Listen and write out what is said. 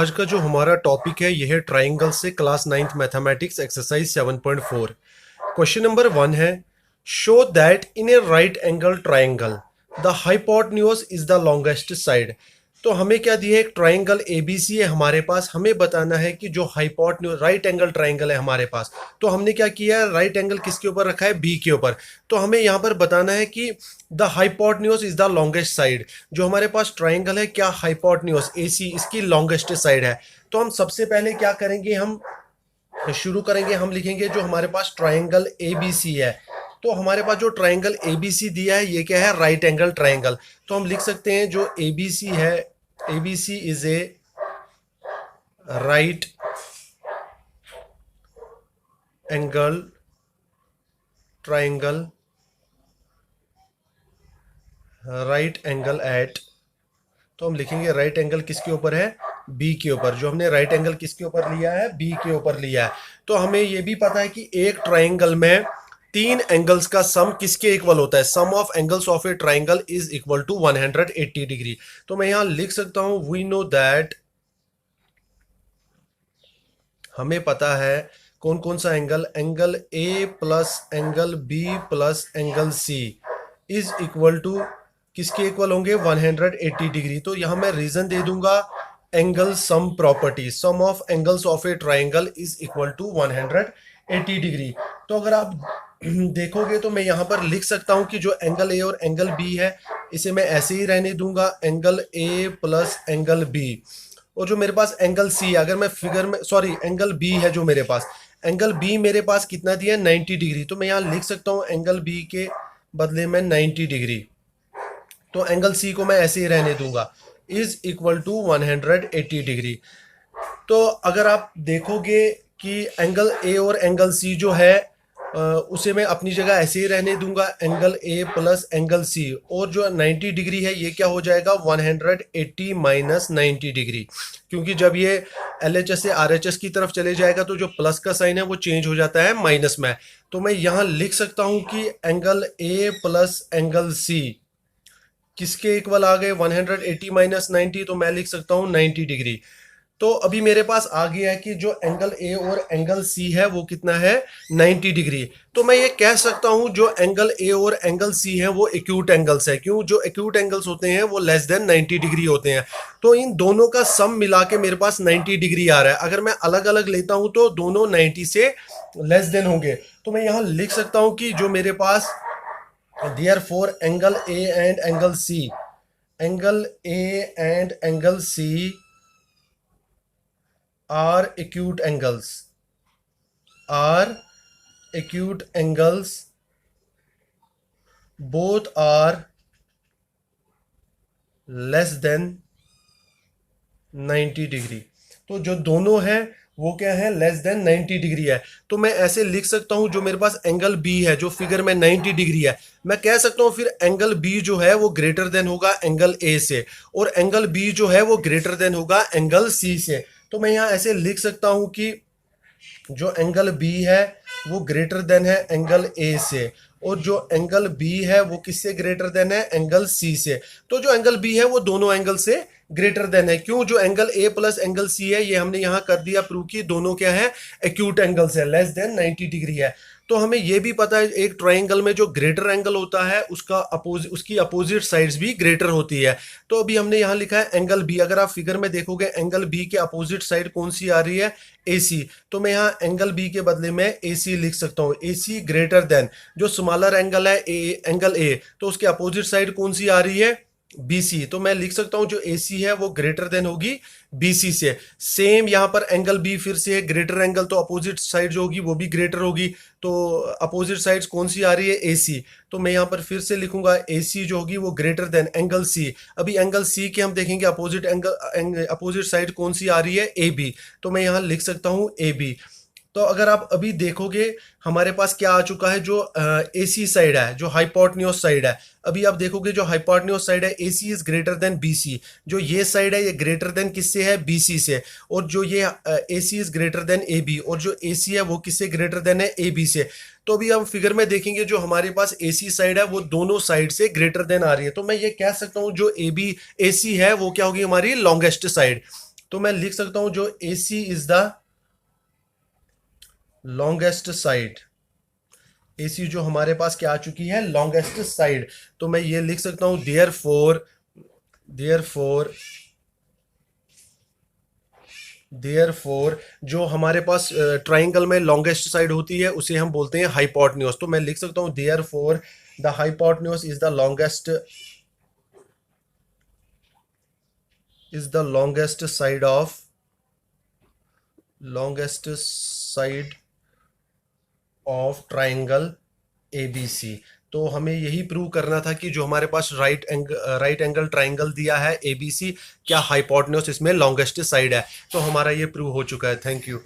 आज का जो हमारा टॉपिक है यह है ट्राइंगल से class 9th mathematics exercise 7.4। Question number 1 है, show that in A right angle triangle the hypotenuse is the longest side. तो हमें क्या दिया है, एक ट्राइंगल एबीसी है हमारे पास, हमें बताना है कि जो हाइपोटेन्यूज राइट एंगल ट्राइंगल है हमारे पास, तो हमने क्या किया है, राइट एंगल किसके ऊपर रखा है, बी के ऊपर। तो हमें यहाँ पर बताना है कि the hypotenuse is the longest side. जो हमारे पास ट्राइंगल है, क्या हाइपोटेन्यूज एसी इसकी लॉन्गेस्ट साइड है। तो हम सबसे पहले क्या करेंगे, हम शुरू करेंगे, हम लिखेंगे जो हमारे पास ट्राइंगल एबीसी है। तो हमारे पास जो ट्राइंगल एबीसी दिया है ये क्या है, राइट एंगल ट्राइंगल। तो हम लिख सकते हैं जो एबीसी है, ABC is a right angle triangle, right angle at. तो हम लिखेंगे राइट एंगल किसके ऊपर है, बी के ऊपर। जो हमने राइट एंगल किसके ऊपर लिया है, बी के ऊपर लिया है। तो हमें यह भी पता है कि एक ट्राइंगल में तीन एंगल्स का सम किसके इक्वल होता है, sum of angles of a triangle is equal to 180 degree. तो मैं यहां लिख सकता हूं, वी नो दैट, हमें पता है कौन कौन सा angle, angle A plus angle B plus angle C is equal to किसके इक्वल होंगे, 180 डिग्री। तो यहां मैं रीजन दे दूंगा, angle sum property, sum of angles of a triangle is equal to 180 degree. तो अगर आप देखोगे तो मैं यहां पर लिख सकता हूं कि जो एंगल ए और एंगल बी है इसे मैं ऐसे ही रहने दूंगा, angle A plus angle B. और जो मेरे पास एंगल सी, अगर मैं फिगर में, सॉरी एंगल बी है जो मेरे पास, एंगल बी मेरे पास कितना दिया है, 90 डिग्री। तो मैं यहाँ लिख सकता हूँ एंगल बी के बदले में 90 डिग्री। तो एंगल सी को मैं ऐसे ही रहने दूंगा, इज इक्वल टू 180 डिग्री। तो अगर आप देखोगे कि एंगल ए और एंगल सी जो है उसे मैं अपनी जगह ऐसे ही रहने दूंगा, angle A plus angle C. और जो 90 डिग्री है ये क्या हो जाएगा, 180 माइनस 90 डिग्री। क्योंकि जब ये एलएचएस से आरएचएस की तरफ चले जाएगा तो जो प्लस का साइन है वो चेंज हो जाता है माइनस में। तो मैं यहाँ लिख सकता हूँ कि angle A plus angle C किसके इक्वल आ गए, 180 माइनस 90। तो मैं लिख सकता हूँ 90 डिग्री। तो अभी मेरे पास आ गया है कि जो एंगल ए और एंगल सी है वो कितना है, 90 डिग्री। तो मैं ये कह सकता हूं जो एंगल ए और एंगल सी है वो एक्यूट एंगल्स है। क्यों, जो एक्यूट एंगल्स होते हैं वो लेस देन 90 डिग्री होते हैं। तो इन दोनों का सम मिला के मेरे पास 90 डिग्री आ रहा है। अगर मैं अलग अलग लेता हूं तो दोनों 90 से लेस देन होंगे। तो मैं यहां लिख सकता हूं कि जो मेरे पास therefore angle A and angle C, angle A and angle C are acute angles, are acute angles, both are less than 90 degree. तो जो दोनों है वो क्या है, लेस देन 90 डिग्री है। तो मैं ऐसे लिख सकता हूं, जो मेरे पास एंगल बी है जो फिगर में 90 डिग्री है, मैं कह सकता हूं फिर एंगल बी जो है वो ग्रेटर देन होगा एंगल ए से, और एंगल बी जो है वो ग्रेटर देन होगा एंगल सी से। तो मैं यहां ऐसे लिख सकता हूं कि जो एंगल बी है वो ग्रेटर देन है एंगल ए से, और जो एंगल बी है वो किससे ग्रेटर देन है, एंगल सी से। तो जो एंगल बी है वो दोनों एंगल से ग्रेटर देन है। क्यों, जो angle A plus angle C है ये हमने यहाँ कर दिया प्रूव की दोनों क्या है, एक्यूट एंगल्स है, लेस देन 90 डिग्री है। तो हमें यह भी पता है एक ट्राइंगल में जो ग्रेटर एंगल होता है उसका उसकी अपोजिट साइड्स भी ग्रेटर होती है। तो अभी हमने यहाँ लिखा है एंगल बी। अगर आप फिगर में देखोगे एंगल बी के अपोजिट साइड कौन सी आ रही है, AC। तो मैं यहाँ एंगल बी के बदले में AC लिख सकता हूँ, AC ग्रेटर देन जो स्मॉलर एंगल है एंगल A, तो उसके अपोजिट साइड कौन सी आ रही है, BC। तो मैं लिख सकता हूं जो AC है वो ग्रेटर देन होगी BC से। सेम यहां पर एंगल B फिर से ग्रेटर एंगल, तो अपोजिट साइड जो होगी वो भी ग्रेटर होगी। तो अपोजिट साइड्स कौन सी आ रही है, AC। तो मैं यहां पर फिर से लिखूंगा AC जो होगी वो ग्रेटर देन एंगल C। अभी एंगल C के हम देखेंगे अपोजिट एंगल, अपोजिट साइड कौन सी आ रही है, AB। तो मैं यहां लिख सकता हूं AB। तो अगर आप अभी देखोगे हमारे पास क्या आ चुका है, जो AC साइड है, जो हाइपोटेन्यूज साइड है, अभी आप देखोगे जो हाइपोटेन्यूज साइड है AC is greater than BC। जो ये साइड है ये ग्रेटर देन किससे है, BC से। और जो ये AC is greater than AB, और जो AC है वो किससे ग्रेटर देन है, AB से। तो अभी हम फिगर में देखेंगे जो हमारे पास AC साइड है वो दोनों साइड से ग्रेटर देन आ रही है। तो मैं ये कह सकता हूँ जो AB AC है वो क्या होगी, हमारी लॉन्गेस्ट साइड। तो मैं लिख सकता हूं जो AC is the longest side. AC जो हमारे पास क्या आ चुकी है, लॉन्गेस्ट साइड। तो मैं ये लिख सकता हूं देयर फोर जो हमारे पास ट्राइंगल में लॉन्गेस्ट साइड होती है उसे हम बोलते हैं हाइपोटेन्यूज। तो मैं लिख सकता हूं therefore the hypotenuse is the longest side of triangle ABC। तो हमें यही प्रूव करना था कि जो हमारे पास राइट एंगल ट्राइंगल दिया है ABC, क्या हाइपोटेन्यूज इसमें लॉन्गेस्ट साइड है। तो हमारा ये प्रूव हो चुका है। Thank you.